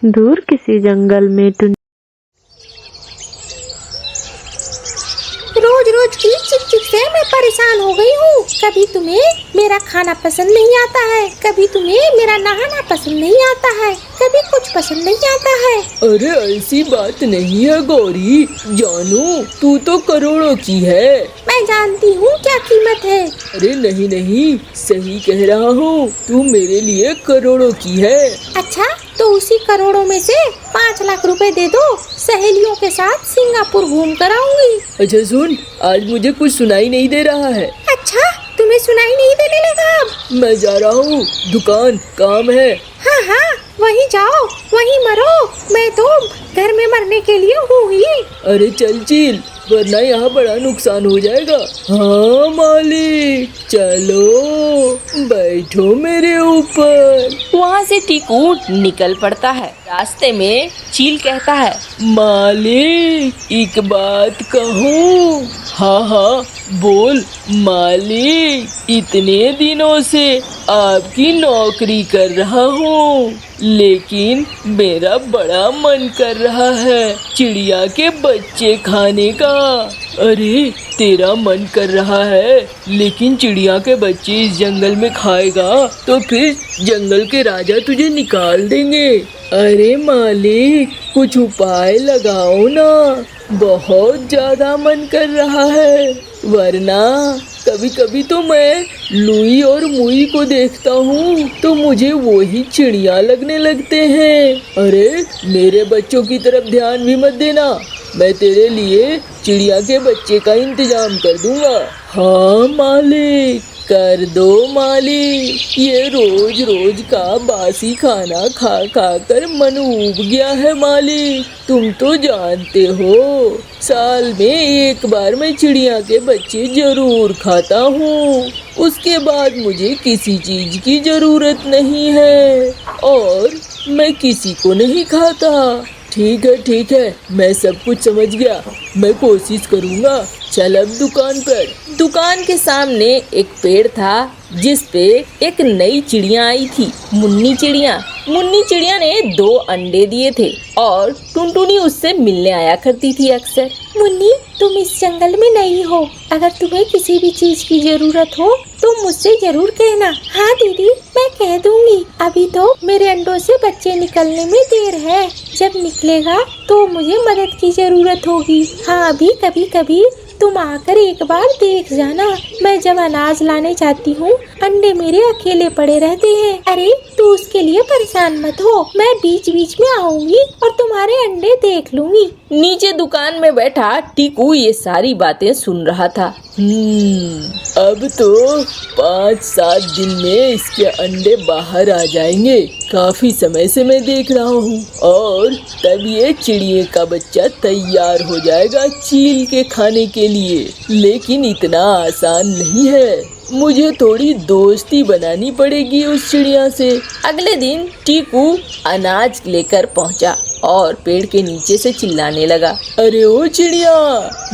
दूर किसी जंगल में रोज रोज की चिक चिक से मैं परेशान हो गई हूँ। कभी तुम्हें मेरा खाना पसंद नहीं आता है, कभी तुम्हें मेरा नहाना पसंद नहीं आता है, कभी कुछ पसंद नहीं आता है। अरे ऐसी बात नहीं है गौरी, जानू तू तो करोड़ों की है। मैं जानती हूँ क्या कीमत है। अरे नहीं नहीं, सही कह रहा हूँ, तू मेरे लिए करोड़ों की है। अच्छा तो उसी करोड़ों में से 5 लाख रुपए दे दो, सहेलियों के साथ सिंगापुर घूम कर आऊंगी। अच्छा सुन, आज मुझे कुछ सुनाई नहीं दे रहा है। अच्छा तुम्हें सुनाई नहीं देने लगा अब? मैं जा रहा हूँ, दुकान काम है। हाँ हाँ वहीं जाओ वहीं मरो, मैं तो घर में मरने के लिए हूँ ही। अरे चल चिल, वरना यहाँ बड़ा नुकसान हो जाएगा। हाँ मालिक, चलो बैठो मेरे ऊपर। वहाँ से टीकू निकल पड़ता है। रास्ते में चील कहता है, मालिक एक बात कहूँ? हाँ हाँ बोल मालिक, इतने दिनों से आपकी नौकरी कर रहा हूँ, लेकिन मेरा बड़ा मन कर रहा है चिड़िया के बच्चे खाने का। अरे तेरा मन कर रहा है, लेकिन चिड़िया के बच्चे इस जंगल में खाएगा तो फिर जंगल के राजा तुझे निकाल देंगे। अरे मालिक कुछ उपाय लगाओ ना, बहुत ज्यादा मन कर रहा है। वरना कभी कभी तो मैं लुई और मुई को देखता हूँ तो मुझे वही चिड़िया लगने लगते हैं। अरे मेरे बच्चों की तरफ ध्यान भी मत देना, मैं तेरे लिए चिड़िया के बच्चे का इंतजाम कर दूंगा। हाँ मालिक कर दो मालिक, ये रोज रोज का बासी खाना खा खा कर मन उब गया है मालिक। तुम तो जानते हो साल में एक बार मैं चिड़िया के बच्चे जरूर खाता हूँ, उसके बाद मुझे किसी चीज की जरूरत नहीं है और मैं किसी को नहीं खाता। ठीक है, मैं सब कुछ समझ गया, मैं कोशिश करूँगा। चल अब दुकान पर। दुकान के सामने एक पेड़ था जिस पे एक नई चिड़िया आई थी, मुन्नी चिड़िया। मुन्नी चिड़िया ने 2 अंडे दिए थे और टुनटुनी उससे मिलने आया करती थी अक्सर। मुन्नी तुम इस जंगल में नई हो, अगर तुम्हें किसी भी चीज की जरूरत हो तो मुझसे जरूर कहना। हाँ दीदी मैं कह दूंगी। अभी तो मेरे अंडों से बच्चे निकलने में देर है, जब निकलेगा तो मुझे मदद की जरूरत होगी। हाँ अभी कभी कभी तुम आकर एक बार देख जाना, मैं जब अनाज लाने जाती हूँ अंडे मेरे अकेले पड़े रहते हैं। अरे तू उसके लिए परेशान मत हो, मैं बीच बीच में आऊंगी और तुम्हारे अंडे देख लूंगी। नीचे दुकान में बैठा टीकू ये सारी बातें सुन रहा था। अब तो 5-7 दिन में इसके अंडे बाहर आ जाएंगे, काफी समय से मैं देख रहा हूँ, और तब ये चिड़िए का बच्चा तैयार हो जाएगा चील के खाने के लिए। लेकिन इतना आसान नहीं है, मुझे थोड़ी दोस्ती बनानी पड़ेगी उस चिड़िया से। अगले दिन टीकू अनाज लेकर पहुंचा और पेड़ के नीचे से चिल्लाने लगा, अरे ओ चिड़िया,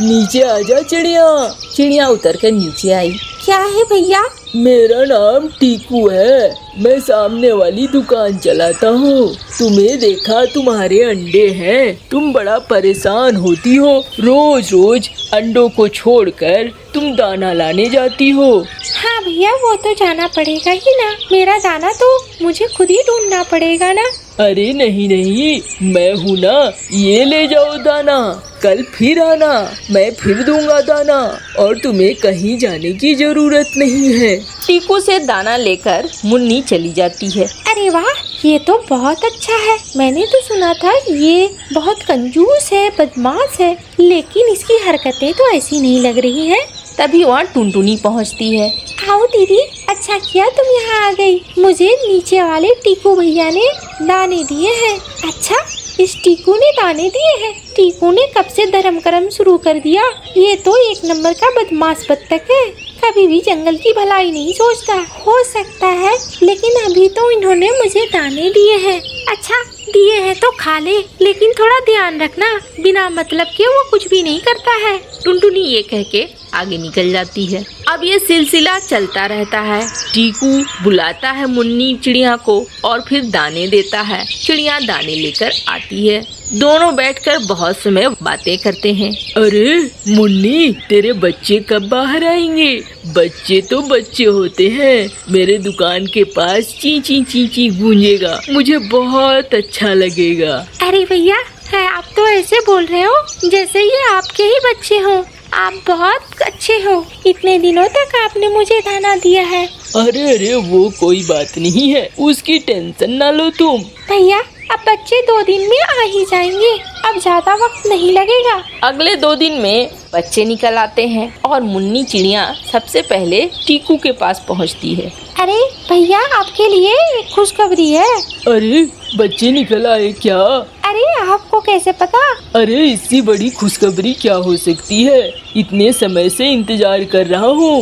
नीचे आजा चिड़िया। चिड़िया उतर कर नीचे आई। क्या है भैया? मेरा नाम टीकू है, मैं सामने वाली दुकान चलाता हूँ। तुम्हें देखा तुम्हारे अंडे हैं, तुम बड़ा परेशान होती हो, रोज रोज अंडों को छोड़कर तुम दाना लाने जाती हो। हाँ भैया वो तो जाना पड़ेगा ही ना, मेरा दाना तो मुझे खुद ही ढूंढना पड़ेगा ना। अरे नहीं, मैं हूँ ना, ये ले जाओ दाना, कल फिर आना, मैं फिर दूंगा दाना और तुम्हें कहीं जाने की जरूरत नहीं है। टीकू से दाना लेकर मुन्नी चली जाती है। अरे वाह ये तो बहुत अच्छा है, मैंने तो सुना था ये बहुत कंजूस है, बदमाश है, लेकिन इसकी हरकतें तो ऐसी नहीं लग रही हैं। तभी वहाँ टुनटुनी पहुँचती है। आओ दीदी, अच्छा किया तुम यहाँ आ गई, मुझे नीचे वाले टीकू भैया ने दाने दिए हैं। अच्छा इस टीकू ने दाने दिए हैं? टीकू ने कब से धर्म कर्म शुरू कर दिया, ये तो 1 नंबर का बदमाश बत्तख है, कभी भी जंगल की भलाई नहीं सोचता। हो सकता है, लेकिन अभी तो इन्होंने मुझे दाने दिए हैं। अच्छा दिए हैं तो खा ले, लेकिन थोड़ा ध्यान रखना, बिना मतलब के वो कुछ भी नहीं करता है। टुनटुनी ये कह के आगे निकल जाती है। अब ये सिलसिला चलता रहता है। टीकू बुलाता है मुन्नी चिड़िया को और फिर दाने देता है। चिड़िया दाने लेकर आती है। दोनों बैठकर बहुत समय बातें करते हैं। अरे मुन्नी, तेरे बच्चे कब बाहर आएंगे? बच्चे तो बच्चे होते हैं। मेरे दुकान के पास चींची चींची गूंजेगा, मुझे बहुत अच्छा लगेगा। अरे भैया, है आप तो ऐसे बोल रहे हो जैसे ये आपके ही बच्चे हो। आप बहुत अच्छे हो। इतने दिनों तक आपने मुझे दाना दिया है। अरे वो कोई बात नहीं है, उसकी टेंशन ना लो तुम। भैया, अब बच्चे 2 दिन में आ ही जाएंगे। अब ज्यादा वक्त नहीं लगेगा। अगले 2 दिन में बच्चे निकल आते हैं और मुन्नी चिड़िया सबसे पहले टीकू के पास पहुंचती है। अरे भैया, आपके लिए एक खुशखबरी है। अरे बच्चे निकल आए क्या? अरे आपको कैसे पता? अरे इससे बड़ी खुशखबरी क्या हो सकती है? इतने समय से इंतजार कर रहा हूँ।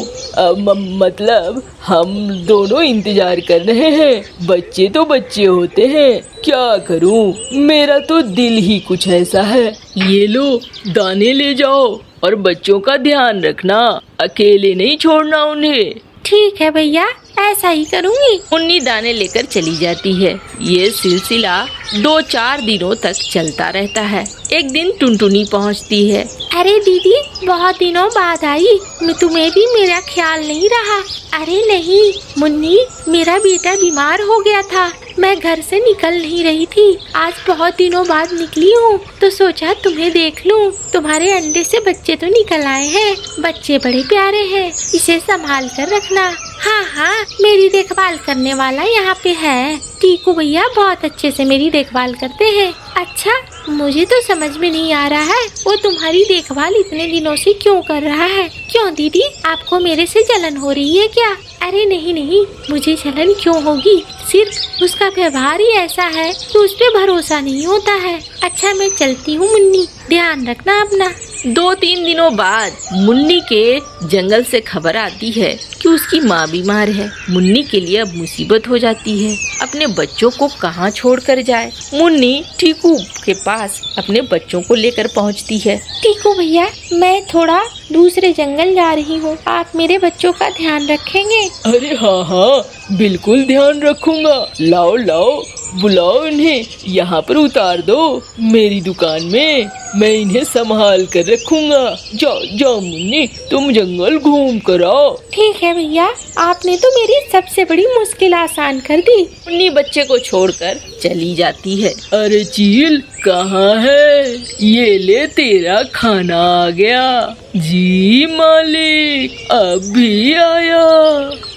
मतलब हम दोनों इंतजार कर रहे हैं। बच्चे तो बच्चे होते हैं, क्या करूँ, मेरा तो दिल ही कुछ ऐसा है। ये लो, दाने ले जाओ और बच्चों का ध्यान रखना, अकेले नहीं छोड़ना उन्हें। ठीक है भैया, ऐसा ही करूँगी। मुन्नी दाने लेकर चली जाती है। ये सिलसिला 2-4 दिनों तक चलता रहता है। एक दिन टुनटुनी पहुंचती है। अरे दीदी, बहुत दिनों बाद आई, तुम्हें भी मेरा ख्याल नहीं रहा। अरे नहीं मुन्नी, मेरा बेटा बीमार हो गया था, मैं घर से निकल नहीं रही थी। आज बहुत दिनों बाद निकली हूँ तो सोचा तुम्हें देख लूँ। तुम्हारे अंडे से बच्चे तो निकल आए हैं। बच्चे बड़े प्यारे हैं, इसे संभाल कर रखना। हाँ हाँ, मेरी देखभाल करने वाला यहाँ पे है। टीकू भैया बहुत अच्छे से मेरी देखभाल करते हैं। अच्छा, मुझे तो समझ में नहीं आ रहा है वो तुम्हारी देखभाल इतने दिनों से क्यों कर रहा है। क्यों दीदी, आपको मेरे से जलन हो रही है क्या? अरे नहीं नहीं, मुझे जलन क्यों होगी, सिर्फ उसका व्यवहार ही ऐसा है कि उस पे भरोसा नहीं होता है। अच्छा, मैं चलती हूँ मुन्नी, ध्यान रखना अपना। 2-3 दिनों बाद मुन्नी के जंगल से खबर आती है कि उसकी माँ बीमार है। मुन्नी के लिए अब मुसीबत हो जाती है, अपने बच्चों को कहाँ छोड़ कर जाए। मुन्नी टीकू के पास अपने बच्चों को लेकर पहुँचती है। टीकू भैया, मैं थोड़ा दूसरे जंगल जा रही हूँ, आप मेरे बच्चों का ध्यान रखेंगे? अरे हाँ हाँ, बिल्कुल ध्यान रखूंगा। लाओ लाओ, बुलाओ इन्हें, यहाँ पर उतार दो मेरी दुकान में, मैं इन्हें संभाल कर रखूंगा। जाओ जाओ मुन्नी, तुम जंगल घूम कर आओ। ठीक है भैया, आपने तो मेरी सबसे बड़ी मुश्किल आसान कर दी। मुन्नी बच्चे को छोड़कर चली जाती है। अरे चील, कहाँ है? ये ले, तेरा खाना आ गया। जी मालिक, अब भी आया।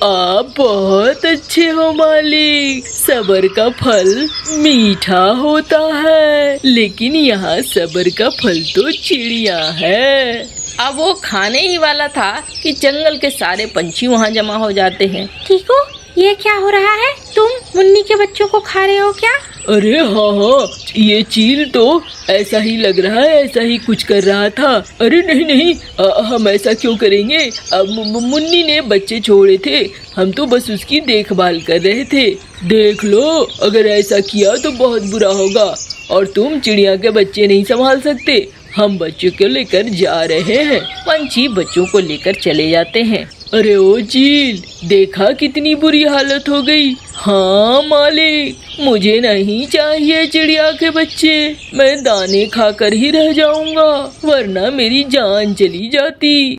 आप बहुत अच्छे हो मालिक। सब्र का फल मीठा होता है, लेकिन यहाँ सब्र का फल तो चिड़िया है। अब वो खाने ही वाला था कि जंगल के सारे पंछी वहाँ जमा हो जाते हैं। ठीक हो, ये क्या हो रहा है? तुम मुन्नी के बच्चों को खा रहे हो क्या? अरे हाँ हाँ, ये चील तो ऐसा ही लग रहा है, ऐसा ही कुछ कर रहा था। अरे नहीं नहीं, हम ऐसा क्यों करेंगे? अब मुन्नी ने बच्चे छोड़े थे, हम तो बस उसकी देखभाल कर रहे थे। देख लो, अगर ऐसा किया तो बहुत बुरा होगा और तुम चिड़िया के बच्चे नहीं संभाल सकते। हम बच्चों को लेकर जा रहे हैं। पंछी बच्चों को लेकर चले जाते हैं। अरे ओ चील, देखा कितनी बुरी हालत हो गई। हाँ मालिक, मुझे नहीं चाहिए चिड़िया के बच्चे, मैं दाने खाकर ही रह जाऊंगा, वरना मेरी जान चली जाती।